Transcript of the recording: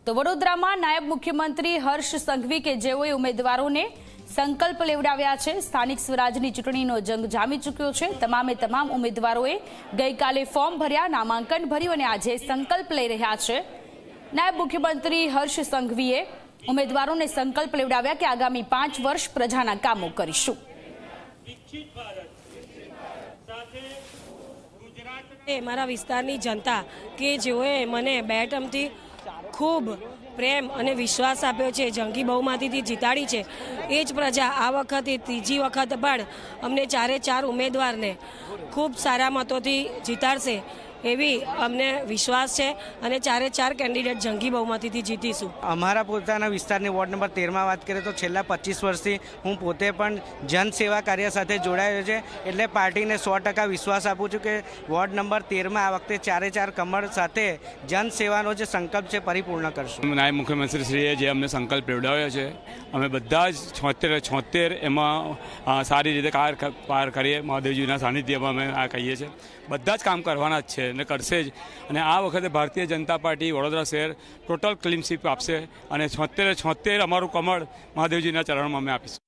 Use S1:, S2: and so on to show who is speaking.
S1: તો વડોદરામાં નાયબ મુખ્યમંત્રી હર્ષ સંઘવી કે જેઓએ ઉમેદવારોને સંકલ્પ લેવડાવ્યા છે। સ્થાનિક સ્વરાજની ચૂંટણીનો જંગ જામી ચૂક્યો છે। તમામે તમામ ઉમેદવારોએ ગઈકાલે ફોર્મ ભર્યા, નામાંકન ભર્યું અને આજે સંકલ્પ લઈ રહ્યા છે। નાયબ મુખ્યમંત્રી હર્ષ સંઘવીએ ઉમેદવારોને સંકલ્પ લેવડાવ્યા કે આગામી 5 વર્ષ પ્રજાના કામો કરીશું।
S2: મારા વિસ્તારની જનતા કે જેઓએ મને 2 ટર્મથી ખૂબ પ્રેમ અને વિશ્વાસ આપ્યો છે, જંગી બહુમતીથી જીતાડી છે, એ જ પ્રજા આ વખતે ત્રીજી વખત પણ અમને 4 ઉમેદવારને ખૂબ સારા મતોથી જીતાડશે એવી અમને વિશ્વાસ છે અને 4 કેન્ડિડેટ જંગી બહુમતીથી જીતીશું।
S3: અમારા પોતાના વિસ્તારની વોર્ડ નંબર 13માં વાત કરીએ તો છેલ્લા 25 વર્ષથી હું પોતે પણ જનસેવા કાર્ય સાથે જોડાયો છે, એટલે પાર્ટીને 100% વિશ્વાસ આપું છું કે વોર્ડ નંબર 13માં આ વખતે 4 કમળ સાથે જનસેવાનો જે સંકલ્પ છે પરિપૂર્ણ કરશું।
S4: નાયબ મુખ્યમંત્રીશ્રીએ જે અમને સંકલ્પ લેવડાવ્યો છે, અમે બધા જ 76 એમાં સારી રીતે પાર કરીએ। મહાદેવજીના સાનિધ્યમાં અમે આ કહીએ છીએ, બધા જ કામ કરવાના જ છે અને કરશે જ। અને આ વખતે ભારતીય જનતા પાર્ટી વડોદરા શહેર ટોટલ ક્લીન સ્વીપ આપશે અને 76 અમારું કમળ મહાદેવજીના ચરણમાં અમે આપીશું।